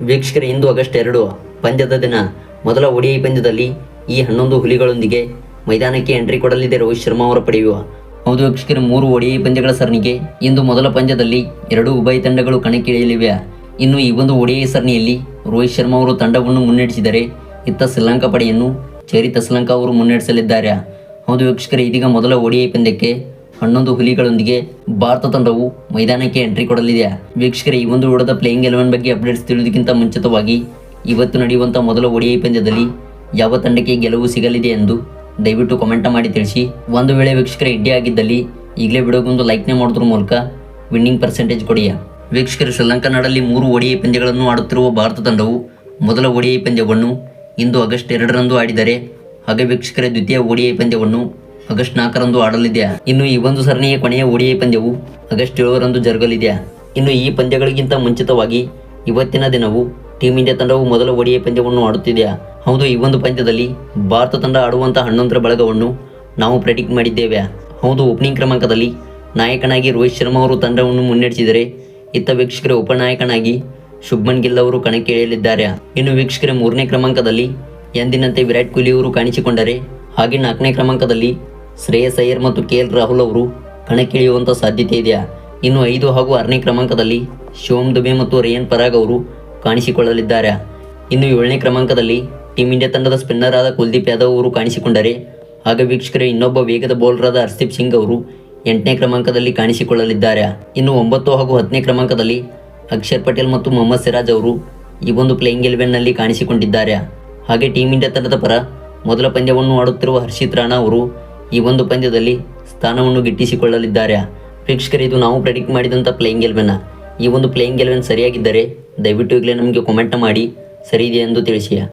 ವೀಕ್ಷಕರೇ, ಇಂದು ಆಗಸ್ಟ್ 2 ಪಂದ್ಯದ ದಿನ. ಮೊದಲ ODI ಪಂದ್ಯದಲ್ಲಿ ಈ 11 ಹುಲಿಗಳೊಂದಿಗೆ ಮೈದಾನಕ್ಕೆ ಎಂಟ್ರಿ ಕೊಡಲಿದೆ ರೋಹಿತ್ ಶರ್ಮಾ ಅವರ ಪಡೆಯುವ. ಹೌದು ವೀಕ್ಷಕರೇ, 3 ODI ಪಂದ್ಯಗಳ ಸರಣಿಗೆ ಇಂದು ಮೊದಲ ಪಂದ್ಯದಲ್ಲಿ 2 ಉಭಯ ತಂಡಗಳು ಕಣಕ್ಕಿಳಿಯಲಿವೆ. ಇನ್ನು ಈ ಒಂದು ODI ಸರಣಿಯಲ್ಲಿ ರೋಹಿತ್ ಶರ್ಮಾ ಅವರು ತಂಡವನ್ನು ಮುನ್ನಡೆಸಿದರೆ, ಇತ್ತ ಶ್ರೀಲಂಕಾ ಪಡೆಯನ್ನು ಚೇರಿತ ಶ್ರೀಲಂಕಾ ಅವರು ಮುನ್ನಡೆಸಲಿದ್ದಾರೆ. ಹೌದು ವೀಕ್ಷಕರೇ, ಇದೀಗ ಮೊದಲ ODI ಪಂದ್ಯಕ್ಕೆ 11 ಹುಲಿಗಳೊಂದಿಗೆ ಭಾರತ ತಂಡವು ಮೈದಾನಕ್ಕೆ ಎಂಟ್ರಿ ಕೊಡಲಿದೆ. ವೀಕ್ಷಕರೇ, ಈ ಒಂದು ವಿಡಿಯೋದ ಪ್ಲೇಯಿಂಗ್ 11 ಬಗ್ಗೆ ಅಪ್ಡೇಟ್ಸ್ ತಿಳಿಯೋದಕ್ಕಿಂತ ಮುಂಚಿತವಾಗಿ ಇವತ್ತು ನಡೆಯುವಂಥ ಮೊದಲ ODI ಪಂದ್ಯದಲ್ಲಿ ಯಾವ ತಂಡಕ್ಕೆ ಗೆಲುವು ಸಿಗಲಿದೆ ಎಂದು ದಯವಿಟ್ಟು ಕಮೆಂಟ್ ಮಾಡಿ ತಿಳಿಸಿ. ಒಂದು ವೇಳೆ ವೀಕ್ಷಕರೇ ಇಡ್ಡಿ ಆಗಿದ್ದಲ್ಲಿ ಈಗಲೇ ವಿಡಿಯೋಗೊಂದು ಲೈಕ್ನೇ ಮಾಡೋದ್ರ ಮೂಲಕ ವಿನ್ನಿಂಗ್ ಪರ್ಸೆಂಟೇಜ್ ಕೊಡಿ. ವೀಕ್ಷಕರು, ಶ್ರೀಲಂಕಾ ನಾಡಲ್ಲಿ 3 ODI ಪಂದ್ಯಗಳನ್ನು ಆಡುತ್ತಿರುವ ಭಾರತ ತಂಡವು ಮೊದಲ ODI ಪಂದ್ಯವನ್ನು ಇಂದು ಆಗಸ್ಟ್ 2ರಂದು ಆಡಿದರೆ, ಹಾಗೆ ವೀಕ್ಷಕರೇ ದ್ವಿತೀಯ ODI ಪಂದ್ಯವನ್ನು ಆಗಸ್ಟ್ 4ರಂದು ಆಡಲಿದೆ. ಇನ್ನು ಈ ಒಂದು ಸರಣಿಯ ಕೊನೆಯ ODI ಪಂದ್ಯವು ಆಗಸ್ಟ್ 7ರಂದು ಜರುಗಲಿದೆ. ಇನ್ನು ಈ ಪಂದ್ಯಗಳಿಗಿಂತ ಮುಂಚಿತವಾಗಿ ಇವತ್ತಿನ ದಿನವು ಟೀಮ್ ಇಂಡಿಯಾ ತಂಡವು ಮೊದಲ ODI ಪಂದ್ಯವನ್ನು ಆಡುತ್ತಿದೆ. ಹೌದು, ಈ ಒಂದು ಪಂದ್ಯದಲ್ಲಿ ಭಾರತ ತಂಡ ಆಡುವಂತಹ 11ರ ಬಳಗವನ್ನು ನಾವು ಪ್ರೆಡಿಕ್ಟ್ ಮಾಡಿದ್ದೇವೆ. ಹೌದು, ಓಪನಿಂಗ್ ಕ್ರಮಾಂಕದಲ್ಲಿ ನಾಯಕನಾಗಿ ರೋಹಿತ್ ಶರ್ಮಾ ಅವರು ತಂಡವನ್ನು ಮುನ್ನಡೆಸಿದರೆ, ಇತ್ತ ವೀಕ್ಷಕರೇ ಉಪನಾಯಕನಾಗಿ ಶುಭ್ಮನ್ ಗಿಲ್ ಅವರು ಕಣಕ್ಕೆ ಇಳಿಯಲಿದ್ದಾರೆ. ಇನ್ನು ವೀಕ್ಷಕರೇ 3ನೇ ಕ್ರಮಾಂಕದಲ್ಲಿ ಎಂದಿನಂತೆ ವಿರಾಟ್ ಕೊಹ್ಲಿ ಅವರು ಕಾಣಿಸಿಕೊಂಡರೆ, ಹಾಗೆ 4ನೇ ಕ್ರಮಾಂಕದಲ್ಲಿ ಶ್ರೇಯಸ್ ಅಯ್ಯರ್ ಮತ್ತು KL ರಾಹುಲ್ ಅವರು ಕಣಕ್ಕಿಳಿಯುವಂಥ ಸಾಧ್ಯತೆ ಇದೆ. ಇನ್ನು 5 ಹಾಗೂ 6ನೇ ಕ್ರಮಾಂಕದಲ್ಲಿ ಶಿವಮ್ ದುಬೆ ಮತ್ತು ರೇಯನ್ ಪರಾಗ್ ಅವರು ಕಾಣಿಸಿಕೊಳ್ಳಲಿದ್ದಾರೆ. ಇನ್ನು 7ನೇ ಕ್ರಮಾಂಕದಲ್ಲಿ ಟೀಮ್ ಇಂಡಿಯಾ ತಂಡದ ಸ್ಪಿನ್ನರ್ ಆದ ಕುಲ್ದೀಪ್ ಯಾದವ್ ಅವರು ಕಾಣಿಸಿಕೊಂಡರೆ, ಹಾಗೆ ವೀಕ್ಷಕರೇ ಇನ್ನೊಬ್ಬ ವೇಗದ ಬೌಲರ್ ಆದ ಹರ್ಷದೀಪ್ ಸಿಂಗ್ ಅವರು 8ನೇ ಕ್ರಮಾಂಕದಲ್ಲಿ ಕಾಣಿಸಿಕೊಳ್ಳಲಿದ್ದಾರೆ. ಇನ್ನು 9 ಹಾಗೂ 10ನೇ ಕ್ರಮಾಂಕದಲ್ಲಿ ಅಕ್ಷರ್ ಪಟೇಲ್ ಮತ್ತು ಮೊಹಮ್ಮದ್ ಸಿರಾಜ್ ಅವರು ಈ ಒಂದು ಪ್ಲೇಯಿಂಗ್ 11ನಲ್ಲಿ ಕಾಣಿಸಿಕೊಂಡಿದ್ದಾರೆ. ಹಾಗೆ ಟೀಮ್ ಇಂಡಿಯಾ ತಂಡದ ಪರ ಮೊದಲ ಪಂದ್ಯವನ್ನು ಆಡುತ್ತಿರುವ ಹರ್ಷಿತ್ ರಾಣಾ ಅವರು ಈ ಒಂದು ಪಂದ್ಯದಲ್ಲಿ ಸ್ಥಾನವನ್ನು ಗಿಟ್ಟಿಸಿಕೊಳ್ಳಲಿದ್ದಾರೆ. ವೀಕ್ಷಕರೇ, ಇದು ನಾವು ಪ್ರೆಡಿಕ್ಟ್ ಮಾಡಿದಂಥ ಪ್ಲೇಯಿಂಗ್ 11. ಈ ಒಂದು ಪ್ಲೇಯಿಂಗ್ 11 ಸರಿಯಾಗಿದ್ದರೆ ದಯವಿಟ್ಟು ಈಗಲೇ ನಮಗೆ ಕಮೆಂಟ್ ಮಾಡಿ ಸರಿ ಇದೆ ಎಂದು ತಿಳಿಸಿ.